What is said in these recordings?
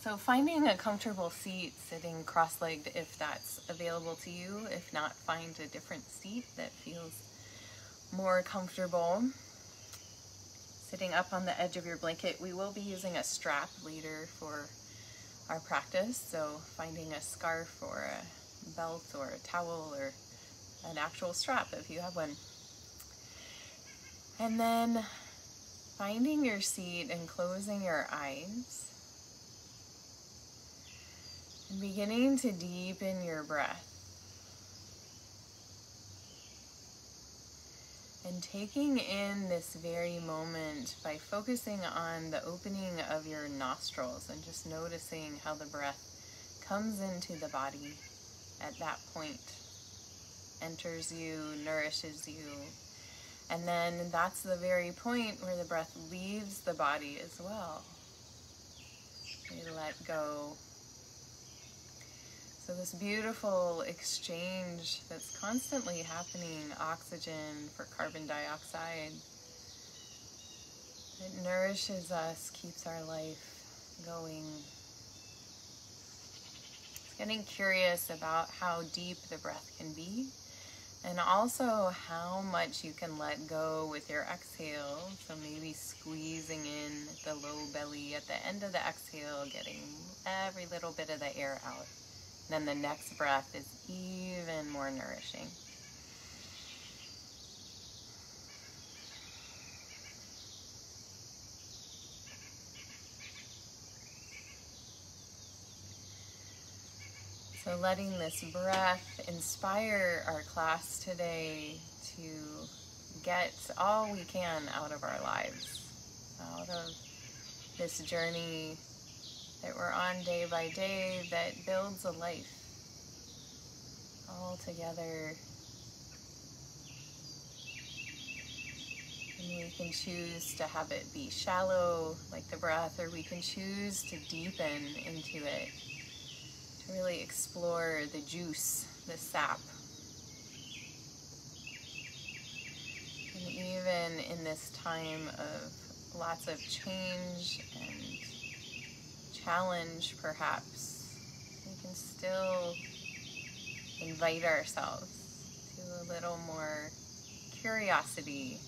So finding a comfortable seat, sitting cross-legged if that's available to you. If not, find a different seat that feels more comfortable. Sitting up on the edge of your blanket. We will be using a strap later for our practice, so finding a scarf or a belt or a towel or an actual strap if you have one. And then finding your seat and closing your eyes. And beginning to deepen your breath. And taking in this very moment by focusing on the opening of your nostrils and just noticing how the breath comes into the body at that point, enters you, nourishes you. And then that's the very point where the breath leaves the body as well. We let go. So this beautiful exchange that's constantly happening, oxygen for carbon dioxide, it nourishes us, keeps our life going. Getting curious about how deep the breath can be, and also how much you can let go with your exhale. So maybe squeezing in the low belly at the end of the exhale, getting every little bit of the air out. Then the next breath is even more nourishing. So letting this breath inspire our class today to get all we can out of our lives, out of this journey that we're on day by day that builds a life all together. And we can choose to have it be shallow like the breath, or we can choose to deepen into it, to really explore the juice, the sap. And even in this time of lots of change and challenge, perhaps, we can still invite ourselves to a little more curiosity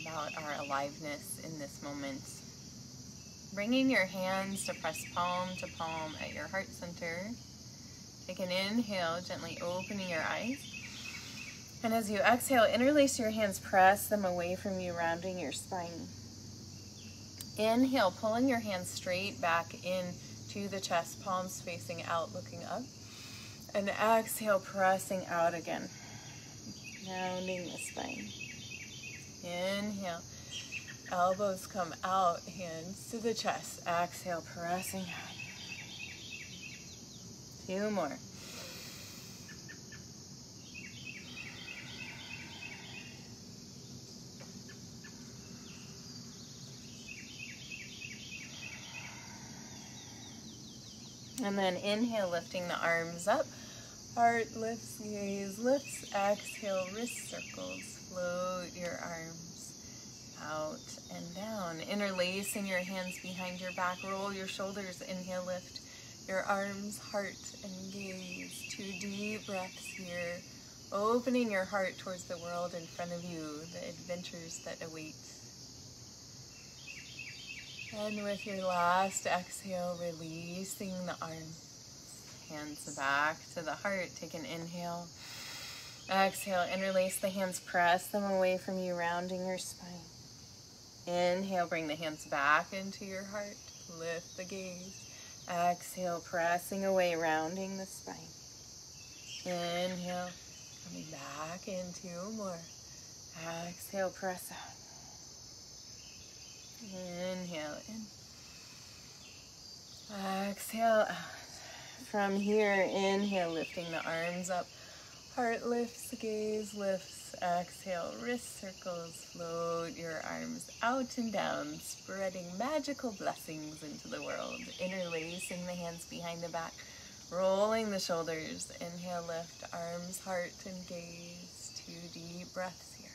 about our aliveness in this moment. Bringing your hands to press palm to palm at your heart center. Take an inhale, gently opening your eyes. And as you exhale, interlace your hands, press them away from you, rounding your spine. Inhale, pulling your hands straight back into the chest, palms facing out, looking up. And exhale, pressing out again, rounding the spine. Inhale, elbows come out, hands to the chest. Exhale, pressing out. 2 more. And then inhale, lifting the arms up. Heart lifts, gaze lifts. Exhale, wrist circles. Float your arms out and down. Interlacing your hands behind your back. Roll your shoulders. Inhale, lift your arms, heart, and gaze. 2 deep breaths here. Opening your heart towards the world in front of you, the adventures that await. And with your last exhale, releasing the arms, hands back to the heart. Take an inhale. Exhale, interlace the hands, press them away from you, rounding your spine. Inhale, bring the hands back into your heart. Lift the gaze. Exhale, pressing away, rounding the spine. Inhale, coming back in. 2 more. Exhale, press out. Inhale in. Exhale out. From here, inhale, lifting the arms up. Heart lifts, gaze lifts. Exhale, wrist circles. Float your arms out and down, spreading magical blessings into the world. Interlacing the hands behind the back. Rolling the shoulders. Inhale, lift, arms, heart, and gaze. 2 deep breaths here.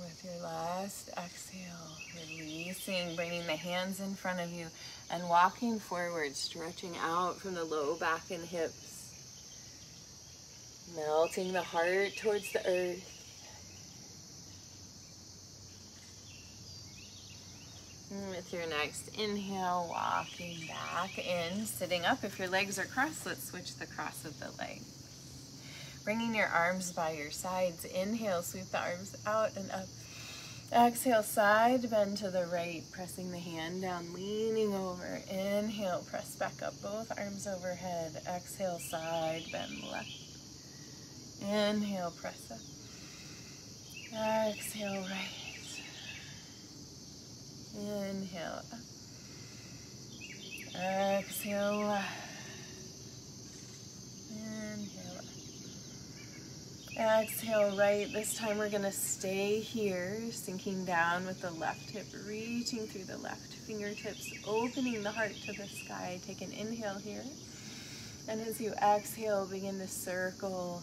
With your last exhale, releasing, bringing the hands in front of you and walking forward, stretching out from the low back and hips, melting the heart towards the earth. And with your next inhale, walking back in, sitting up. If your legs are crossed, let's switch the cross of the legs. Bringing your arms by your sides. Inhale, sweep the arms out and up. Exhale, side bend to the right, pressing the hand down, leaning over. Inhale, press back up, both arms overhead. Exhale, side bend left. Inhale, press up. Exhale, right. Inhale up. Exhale left. Inhale up. Exhale right. This time we're going to stay here, sinking down with the left hip, reaching through the left fingertips, opening the heart to the sky. Take an inhale here. And as you exhale, begin to circle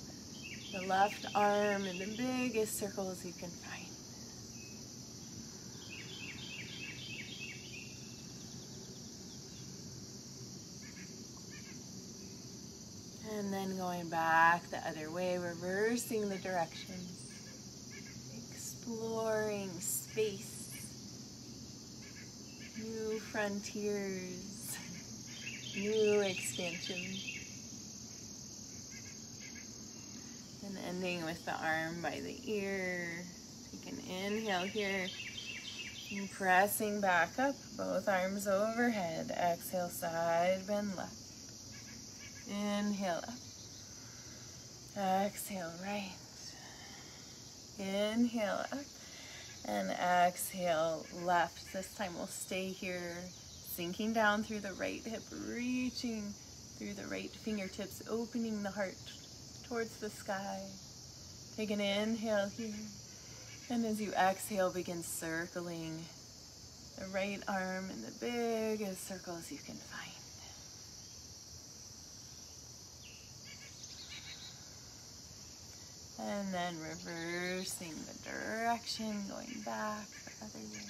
the left arm in the biggest circles you can find. And then going back the other way, reversing the direction, exploring space, new frontiers, new expansion. And ending with the arm by the ear. Take an inhale here. And pressing back up, both arms overhead. Exhale, side bend left. Inhale up. Exhale right. Inhale up. And exhale left. This time we'll stay here, sinking down through the right hip, reaching through the right fingertips, opening the heart towards the sky. Take an inhale here. And as you exhale, begin circling the right arm in the biggest circles you can find. And then reversing the direction, going back the other way.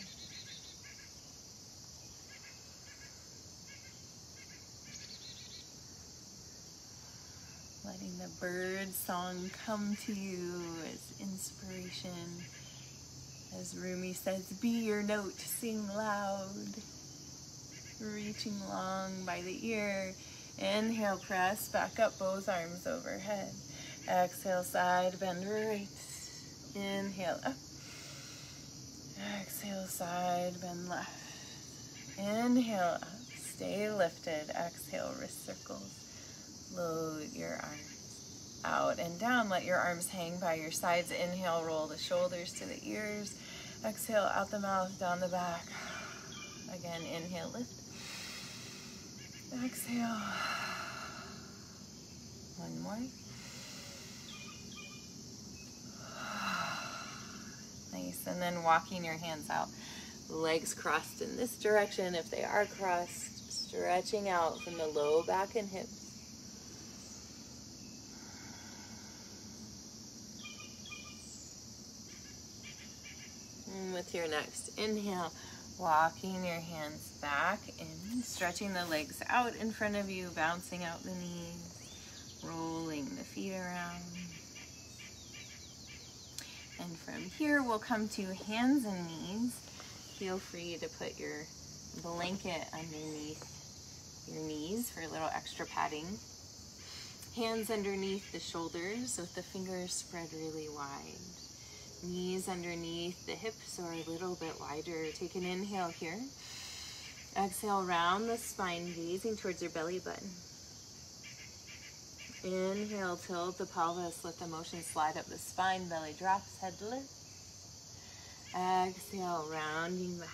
Letting the bird song come to you as inspiration. As Rumi says, be your note, sing loud. Reaching long by the ear. Inhale, press back up, both arms overhead. Exhale, side bend right. Inhale up. Exhale, side bend left. Inhale up. Stay lifted. Exhale, wrist circles. Load your arms out and down. Let your arms hang by your sides. Inhale, roll the shoulders to the ears. Exhale, out the mouth, down the back. Again, inhale, lift. Exhale. One more. Nice. And then walking your hands out. Legs crossed in this direction. If they are crossed, stretching out from the low back and hips. And with your next inhale, walking your hands back in, stretching the legs out in front of you, bouncing out the knees, rolling the feet around. And from here, we'll come to hands and knees. Feel free to put your blanket underneath your knees for a little extra padding. Hands underneath the shoulders with the fingers spread really wide. Knees underneath the hips or a little bit wider. Take an inhale here. Exhale, round the spine, gazing towards your belly button. Inhale, tilt the pelvis, let the motion slide up the spine, belly drops, head lifts. Exhale, rounding back.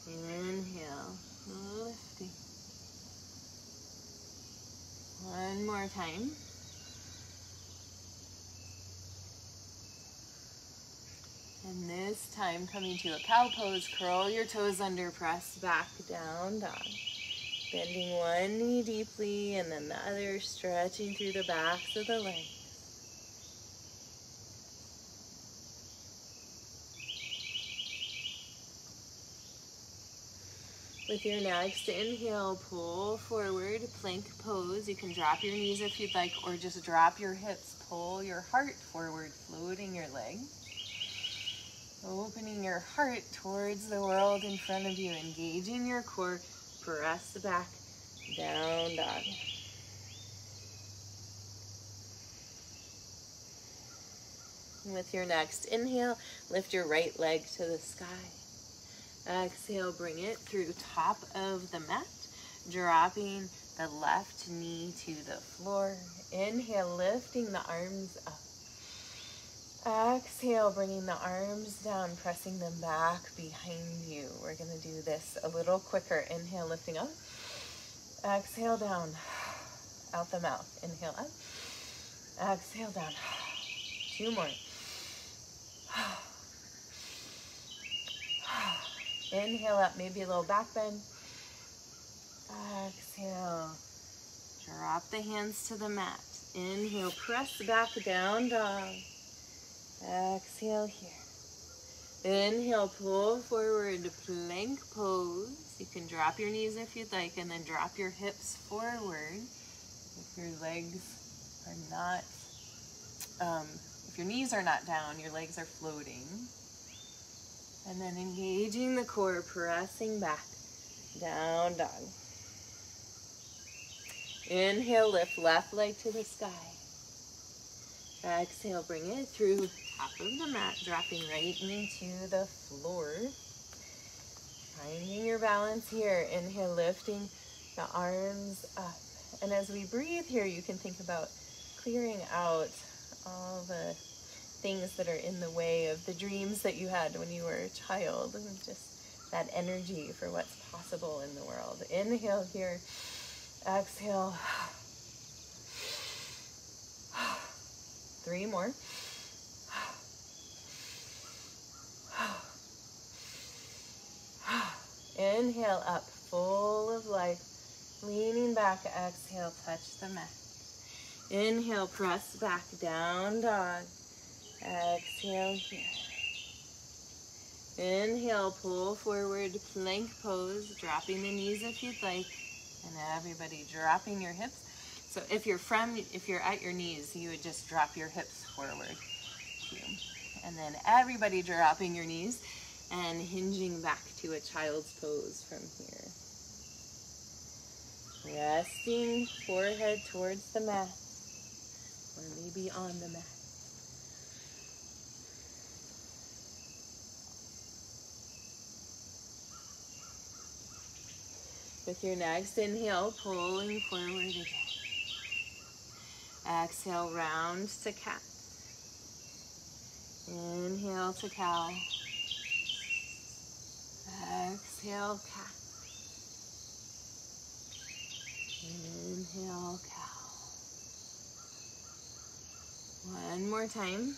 Inhale, lifting. One more time. And this time, coming to a cow pose, curl your toes under, press back, down dog. Bending one knee deeply and then the other, stretching through the backs of the legs. With your next inhale, pull forward, plank pose. You can drop your knees if you'd like, or just drop your hips. Pull your heart forward, floating your leg. Opening your heart towards the world in front of you. Engaging your core. Press back, down dog. With your next inhale, lift your right leg to the sky. Exhale, bring it through top of the mat, dropping the left knee to the floor. Inhale, lifting the arms up. Exhale, bringing the arms down, pressing them back behind you. We're going to do this a little quicker. Inhale, lifting up. Exhale, down. Out the mouth. Inhale, up. Exhale, down. 2 more. Inhale up, maybe a little back bend. Exhale. Drop the hands to the mat. Inhale, press back, down dog. Exhale here. Inhale, pull forward, plank pose. You can drop your knees if you'd like, and then drop your hips forward. If your legs are not, if your knees are not down, your legs are floating. And then engaging the core, pressing back, down dog. Inhale, lift left leg to the sky. Exhale, bring it through top of the mat, dropping right into the floor. Finding your balance here. Inhale, lifting the arms up. And as we breathe here, you can think about clearing out all the things that are in the way of the dreams that you had when you were a child, and just that energy for what's possible in the world. Inhale here. Exhale. 3 more. Inhale up, full of life. Leaning back, exhale, touch the mat. Inhale, press back, down dog. Exhale here. Inhale, pull forward, plank pose, dropping the knees if you'd like. And everybody dropping your hips. So if you're at your knees, you would just drop your hips forward. And then everybody dropping your knees and hinging back to a child's pose from here. Resting forehead towards the mat, or maybe on the mat. With your next inhale, pulling forward again. Exhale, round to cat. Inhale to cow. Exhale, cat. Inhale, cow. One more time.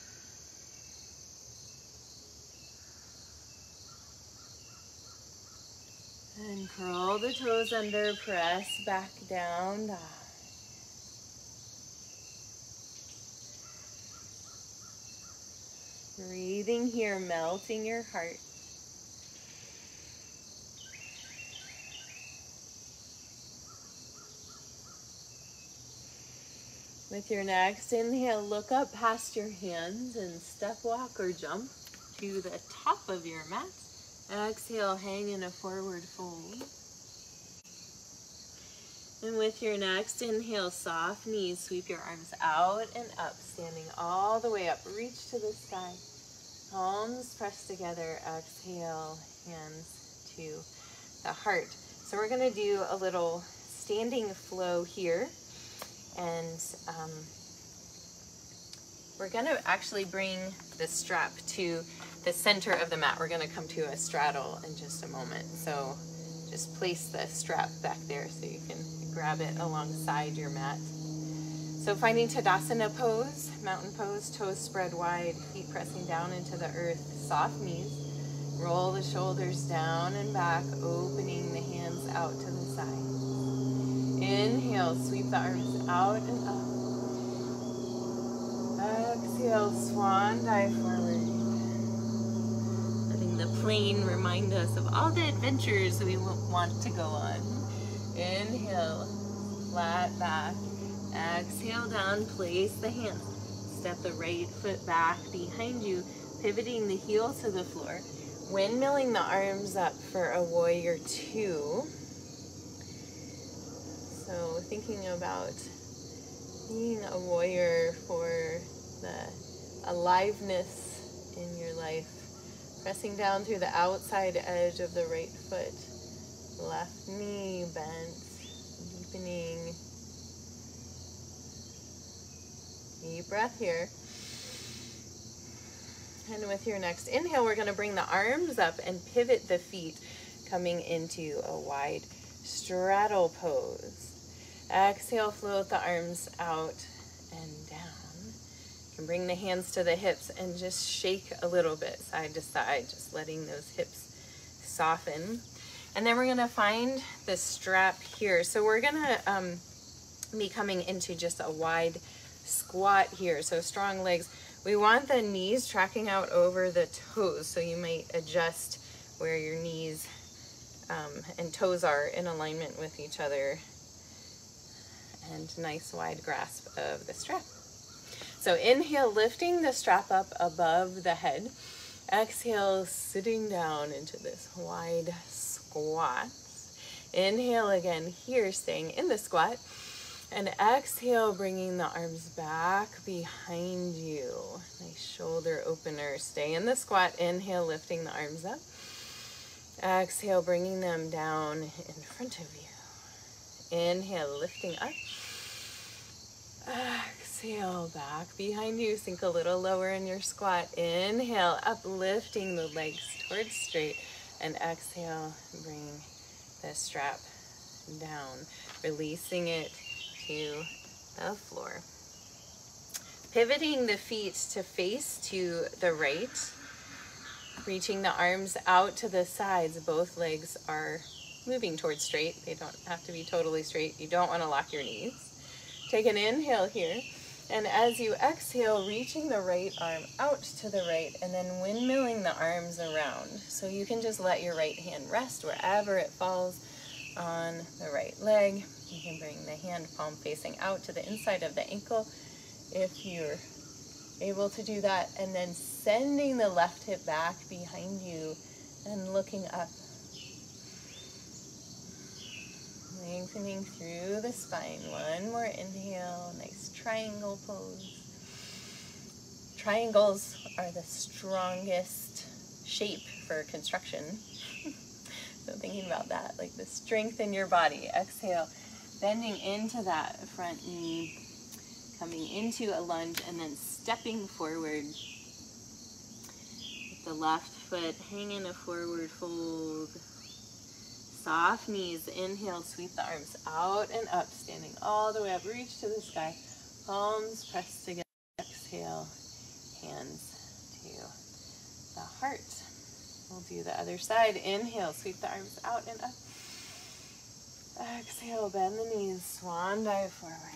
And curl the toes under, press back down, dog. Breathing here, melting your heart. With your next inhale, look up past your hands and step walk or jump to the top of your mat. Exhale, hang in a forward fold. And with your next inhale, soft knees, sweep your arms out and up, standing all the way up. Reach to the sky. Palms pressed together. Exhale, hands to the heart. So we're going to do a little standing flow here. And we're going to actually bring the strap to the center of the mat. We're going to come to a straddle in just a moment. So just place the strap back there so you can grab it alongside your mat. So finding Tadasana pose, mountain pose, toes spread wide, feet pressing down into the earth, soft knees. Roll the shoulders down and back, opening the hands out to the side. Inhale, sweep the arms out and up. Exhale, swan dive forward. Letting the plane remind us of all the adventures we want to go on. Inhale, flat back. Exhale down, place the hands. Step the right foot back behind you, pivoting the heel to the floor. Windmilling the arms up for a warrior two. So thinking about being a warrior for the aliveness in your life. Pressing down through the outside edge of the right foot. Left knee bent, deepening. Deep breath here. And with your next inhale, we're going to bring the arms up and pivot the feet, coming into a wide straddle pose. Exhale, float the arms out and down. You can bring the hands to the hips and just shake a little bit side to side, just letting those hips soften. And then we're going to find the strap here. So we're going to be coming into just a wide squat here. So strong legs. We want the knees tracking out over the toes. So you might adjust where your knees and toes are in alignment with each other. And nice wide grasp of the strap. So inhale, lifting the strap up above the head. Exhale, sitting down into this wide squat. Inhale again here, staying in the squat. And exhale, bringing the arms back behind you. Nice shoulder opener. Stay in the squat. Inhale, lifting the arms up. Exhale, bringing them down in front of you. Inhale, lifting up. Exhale, back behind you. Sink a little lower in your squat. Inhale, uplifting the legs towards straight. And exhale, bring the strap down, releasing it to the floor. Pivoting the feet to face to the right, reaching the arms out to the sides. Both legs are moving towards straight. They don't have to be totally straight. You don't want to lock your knees. Take an inhale here. And as you exhale, reaching the right arm out to the right and then windmilling the arms around. So you can just let your right hand rest wherever it falls on the right leg. You can bring the hand palm facing out to the inside of the ankle if you're able to do that. And then sending the left hip back behind you and looking up. Lengthening through the spine. One more inhale. Nice triangle pose. Triangles are the strongest shape for construction. So thinking about that, like the strength in your body. Exhale, bending into that front knee, coming into a lunge, and then stepping forward. With the left foot hanging a forward fold. Soft knees. Inhale, sweep the arms out and up, standing all the way up. Reach to the sky. Palms pressed together. Exhale, hands to the heart. We'll do the other side. Inhale, sweep the arms out and up. Exhale, bend the knees, swan dive forward.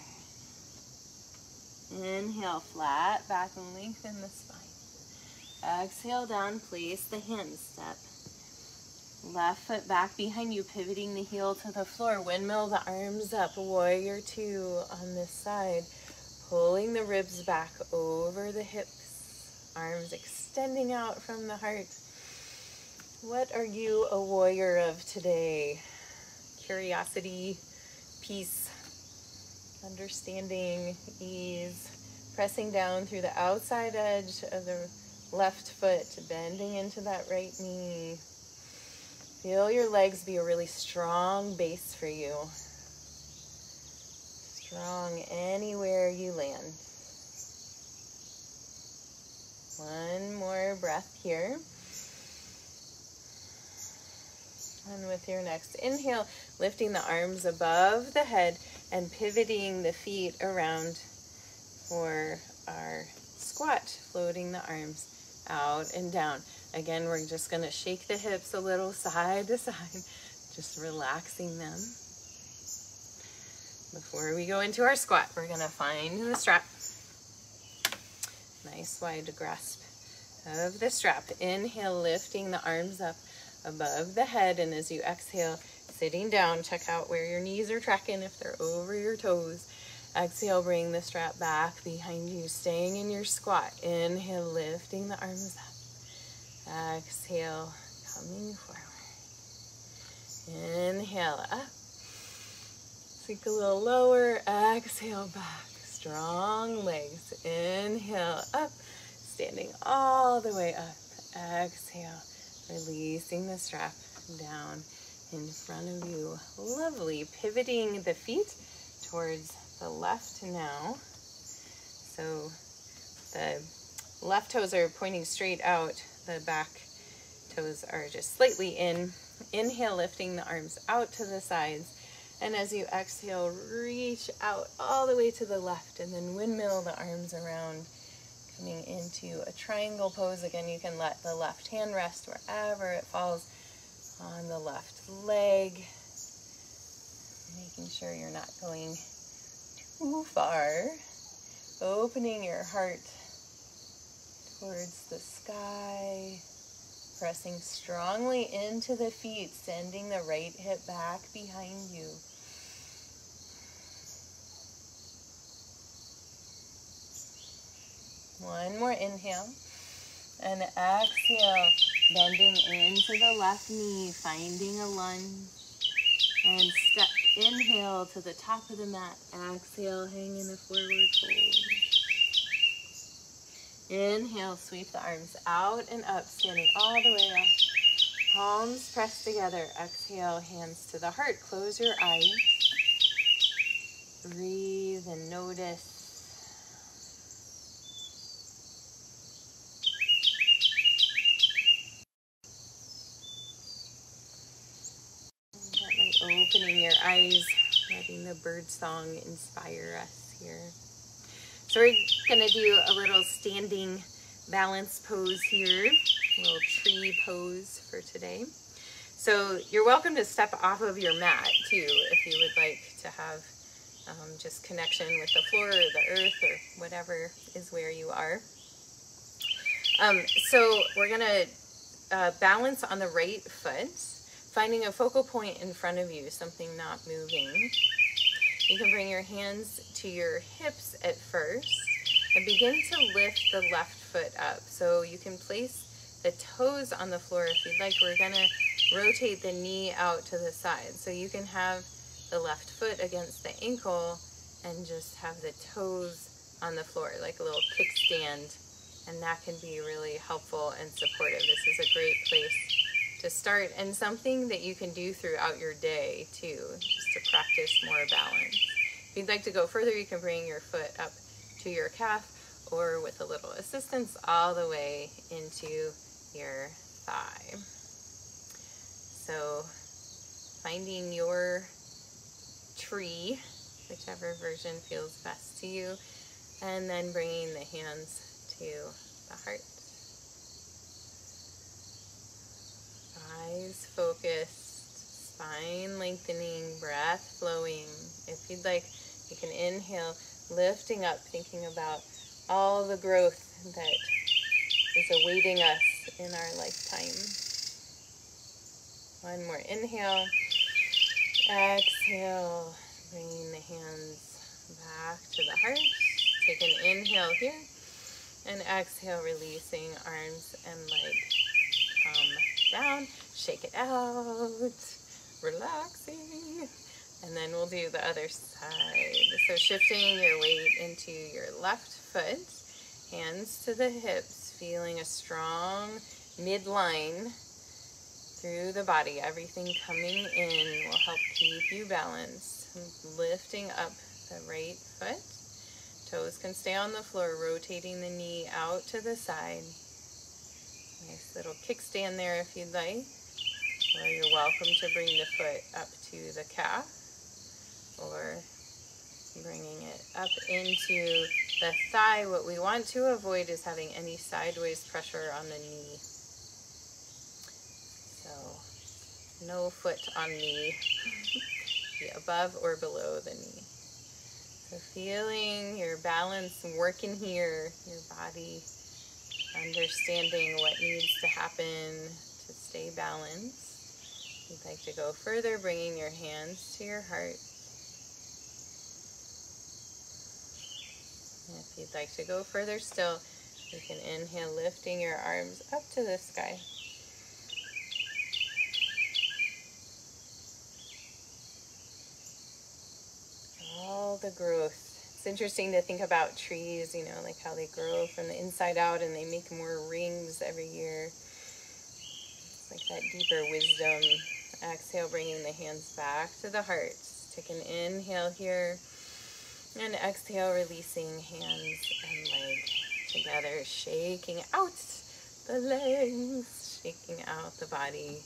Inhale, flat back and lengthen the spine. Exhale, down, place the hands, step. Left foot back behind you, pivoting the heel to the floor. Windmill the arms up, warrior two on this side. Pulling the ribs back over the hips. Arms extending out from the heart. What are you a warrior of today? Curiosity, peace, understanding, ease. Pressing down through the outside edge of the left foot, bending into that right knee. Feel your legs be a really strong base for you. Strong anywhere you land. One more breath here. And with your next inhale, lifting the arms above the head and pivoting the feet around for our squat, floating the arms out and down. Again, we're just going to shake the hips a little side to side, just relaxing them. Before we go into our squat, we're going to find the strap. Nice wide grasp of the strap. Inhale, lifting the arms up above the head, and as you exhale, sitting down, check out where your knees are tracking if they're over your toes. Exhale, bring the strap back behind you, staying in your squat. Inhale, lifting the arms up. Exhale, coming forward. Inhale, up. Sink a little lower. Exhale, back. Strong legs. Inhale, up. Standing all the way up. Exhale, releasing the strap down in front of you. Lovely. Pivoting the feet towards the left now. So the left toes are pointing straight out. The back toes are just slightly in. Inhale, lifting the arms out to the sides. And as you exhale, reach out all the way to the left, and then windmill the arms around, coming into a triangle pose. Again, you can let the left hand rest wherever it falls on the left leg, making sure you're not going too far. Opening your heart towards the sky, pressing strongly into the feet, sending the right hip back behind you. One more inhale, and exhale, bending into the left knee, finding a lunge, and step, inhale to the top of the mat, exhale, hang in a forward fold. Inhale, sweep the arms out and up, standing all the way up. Palms pressed together. Exhale, hands to the heart. Close your eyes. Breathe and notice. Gently opening your eyes, letting the bird song inspire us here. So we're gonna do a little standing balance pose here, a little tree pose for today. So you're welcome to step off of your mat too, if you would like to have just connection with the floor or the earth or whatever is where you are. So we're gonna balance on the right foot, finding a focal point in front of you, something not moving. You can bring your hands to your hips at first and begin to lift the left foot up. So you can place the toes on the floor if you'd like. We're gonna rotate the knee out to the side. So you can have the left foot against the ankle and just have the toes on the floor, like a little kickstand. And that can be really helpful and supportive. This is a great place to start, and something that you can do throughout your day too, just to practice more balance. If you'd like to go further, you can bring your foot up to your calf, or with a little assistance, all the way into your thigh. So finding your tree, whichever version feels best to you, and then bringing the hands to the heart. Eyes focused, spine lengthening, breath flowing. If you'd like, you can inhale, lifting up, thinking about all the growth that is awaiting us in our lifetime. One more inhale, exhale, bringing the hands back to the heart. Take an inhale here, and exhale, releasing arms and legs. Come down, shake it out, relaxing, and then we'll do the other side. So shifting your weight into your left foot, hands to the hips, feeling a strong midline through the body. Everything coming in will help keep you balanced. Lifting up the right foot, toes can stay on the floor, rotating the knee out to the side. Nice little kickstand there if you'd like, or you're welcome to bring the foot up to the calf, or bringing it up into the thigh. What we want to avoid is having any sideways pressure on the knee. So no foot on knee, be above or below the knee. So feeling your balance working here, your body understanding what needs to happen to stay balanced. If you'd like to go further, bringing your hands to your heart. And if you'd like to go further still, you can inhale, lifting your arms up to the sky. All the growth. It's interesting to think about trees, you know, like how they grow from the inside out and they make more rings every year. It's like that deeper wisdom. Exhale, bringing the hands back to the heart. Take an inhale here. And exhale, releasing hands and leg together, shaking out the legs, shaking out the body.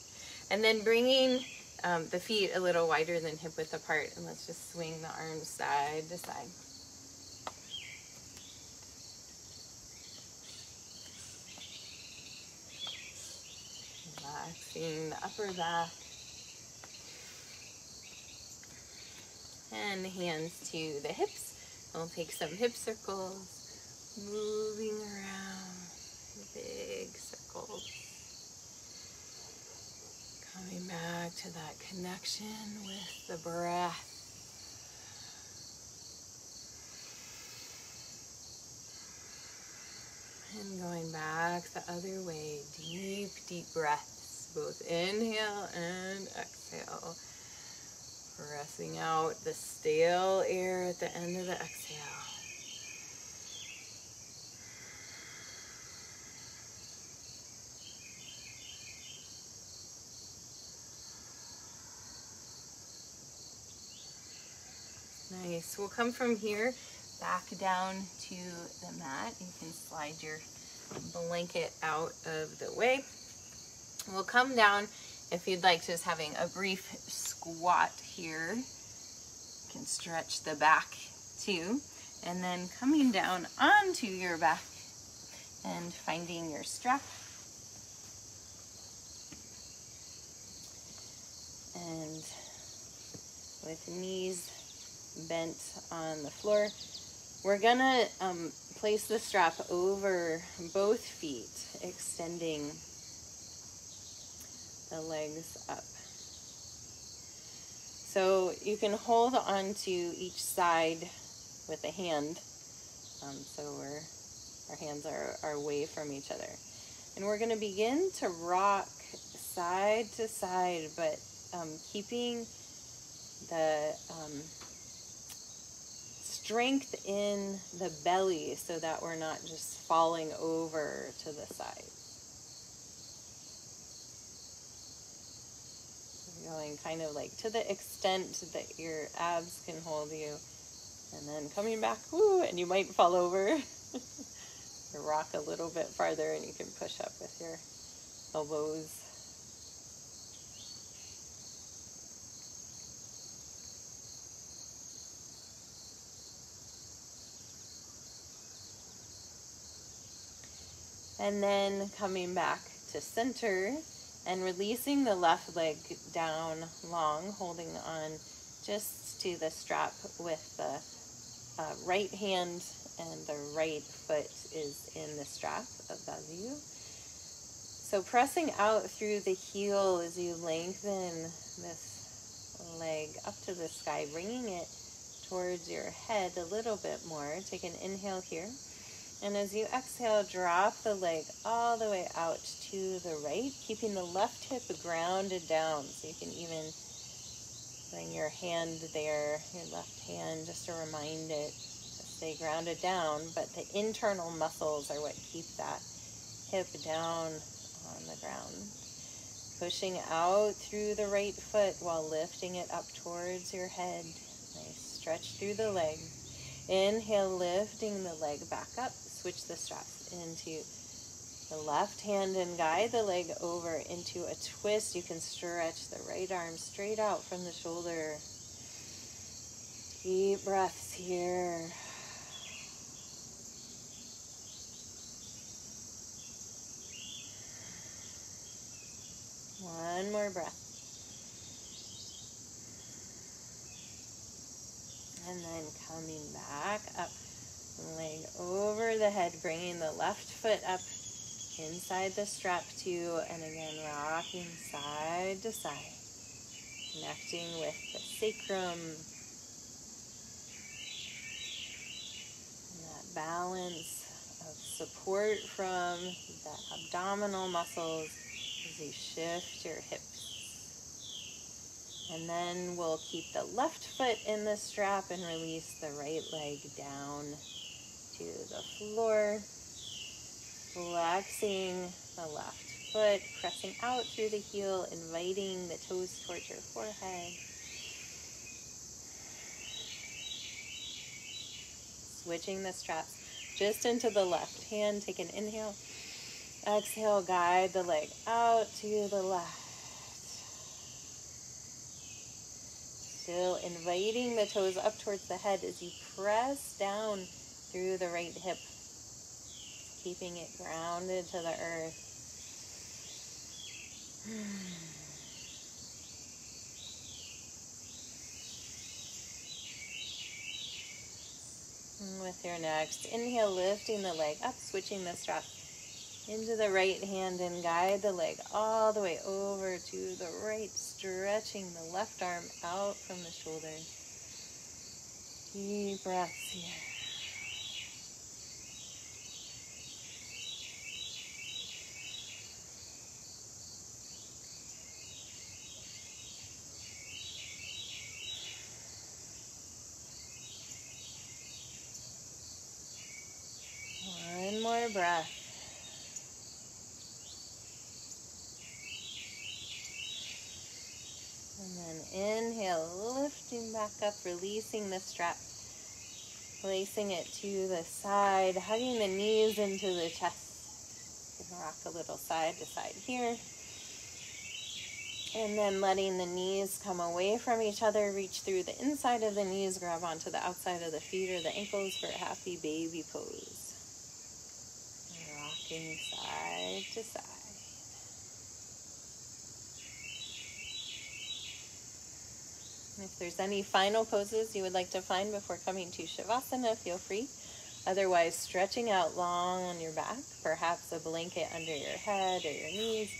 And then bringing the feet a little wider than hip width apart. And let's just swing the arms side to side. Relaxing the upper back. And hands to the hips. We'll take some hip circles, moving around, big circles. Coming back to that connection with the breath. And going back the other way, deep, deep breaths, both inhale and exhale. Breathing out the stale air at the end of the exhale. Nice. We'll come from here back down to the mat. You can slide your blanket out of the way. We'll come down, if you'd like, just having a brief squat here. You can stretch the back too. And then coming down onto your back and finding your strap. And with knees bent on the floor, we're gonna place the strap over both feet, extending the legs up. So you can hold onto each side with a hand, so our hands are away from each other. And we're going to begin to rock side to side, but keeping the strength in the belly so that we're not just falling over to the side. Going kind of like to the extent that your abs can hold you, and then coming back, woo, and you might fall over. Or rock a little bit farther and you can push up with your elbows. And then coming back to center and releasing the left leg down long, holding on just to the strap with the right hand, and the right foot is in the strap above you. So pressing out through the heel as you lengthen this leg up to the sky, bringing it towards your head a little bit more. Take an inhale here. And as you exhale, drop the leg all the way out to the right, keeping the left hip grounded down. So you can even bring your hand there, your left hand, just to remind it to stay grounded down. But the internal muscles are what keep that hip down on the ground. Pushing out through the right foot while lifting it up towards your head. Nice stretch through the leg. Inhale, lifting the leg back up. Switch the straps into the left hand and guide the leg over into a twist. You can stretch the right arm straight out from the shoulder. Deep breaths here. One more breath. And then coming back up. Leg over the head, bringing the left foot up inside the strap too, and again rocking side to side, connecting with the sacrum and that balance of support from the abdominal muscles as you shift your hips. And then we'll keep the left foot in the strap and release the right leg down to the floor. Flexing the left foot, pressing out through the heel, inviting the toes towards your forehead. Switching the straps just into the left hand. Take an inhale. Exhale, guide the leg out to the left. Still inviting the toes up towards the head as you press down through the right hip. Keeping it grounded to the earth. And with your next inhale, lifting the leg up, switching the strap into the right hand and guide the leg all the way over to the right, stretching the left arm out from the shoulder. Deep breaths here. One more breath. And then inhale, lifting back up, releasing the strap, placing it to the side, hugging the knees into the chest. You can rock a little side to side here. And then letting the knees come away from each other, reach through the inside of the knees, grab onto the outside of the feet or the ankles for a happy baby pose. Rocking side to side. And if there's any final poses you would like to find before coming to Shavasana, feel free. Otherwise, stretching out long on your back, perhaps a blanket under your head or your knees.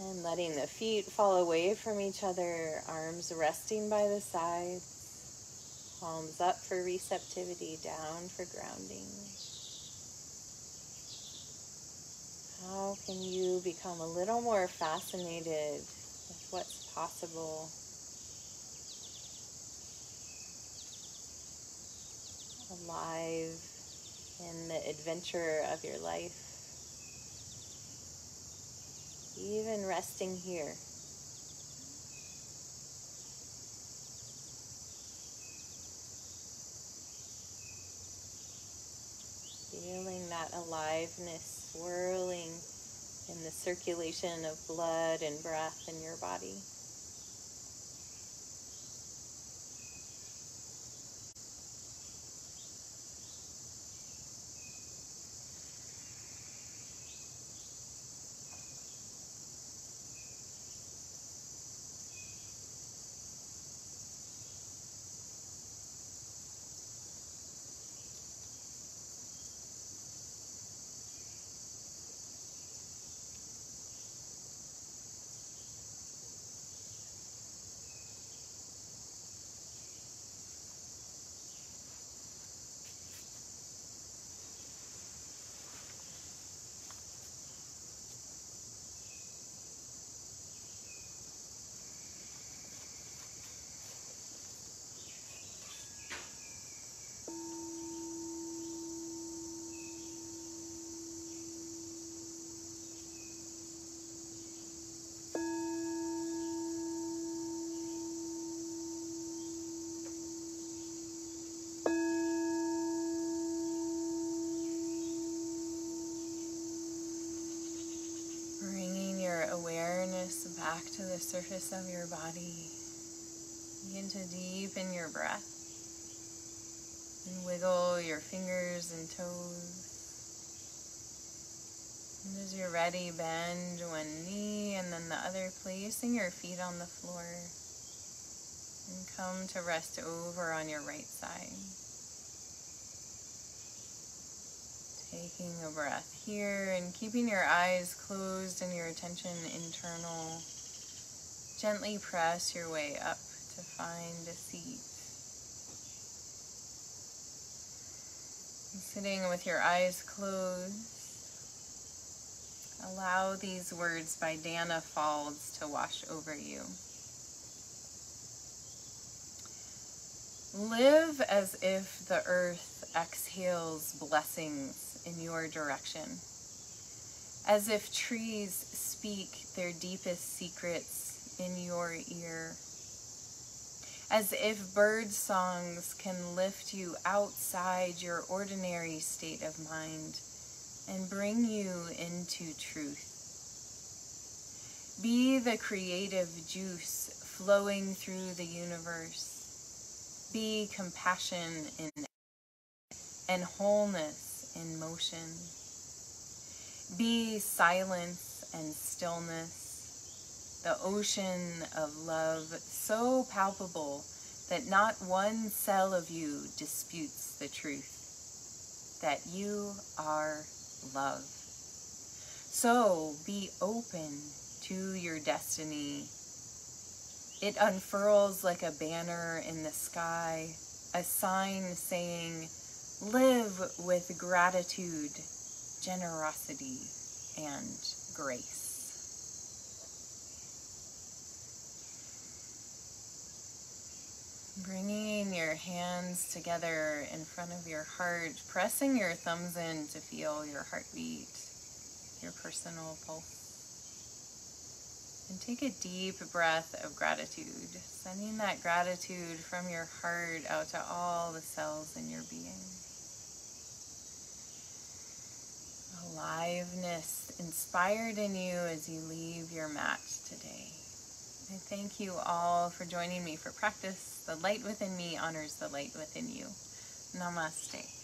And letting the feet fall away from each other, arms resting by the sides, palms up for receptivity, down for grounding. How can you become a little more fascinated with what's possible? Alive in the adventure of your life. Even resting here. Feeling that aliveness swirling in the circulation of blood and breath in your body. Back to the surface of your body. Begin to deepen your breath and wiggle your fingers and toes. And as you're ready, bend one knee and then the other, placing your feet on the floor. And come to rest over on your right side. Taking a breath here and keeping your eyes closed and your attention internal. Gently press your way up to find a seat. And sitting with your eyes closed, allow these words by Dana Falls to wash over you. Live as if the earth exhales blessings in your direction, as if trees speak their deepest secrets in your ear, as if bird songs can lift you outside your ordinary state of mind and bring you into truth. Be the creative juice flowing through the universe. Be compassion in and wholeness in motion. Be silence and stillness, the ocean of love so palpable that not one cell of you disputes the truth, that you are love. So be open to your destiny. It unfurls like a banner in the sky, a sign saying, live with gratitude, generosity, and grace. Bringing your hands together in front of your heart, pressing your thumbs in to feel your heartbeat, your personal pulse. And take a deep breath of gratitude, sending that gratitude from your heart out to all the cells in your being. Aliveness inspired in you as you leave your mat today. I thank you all for joining me for practice. The light within me honors the light within you. Namaste.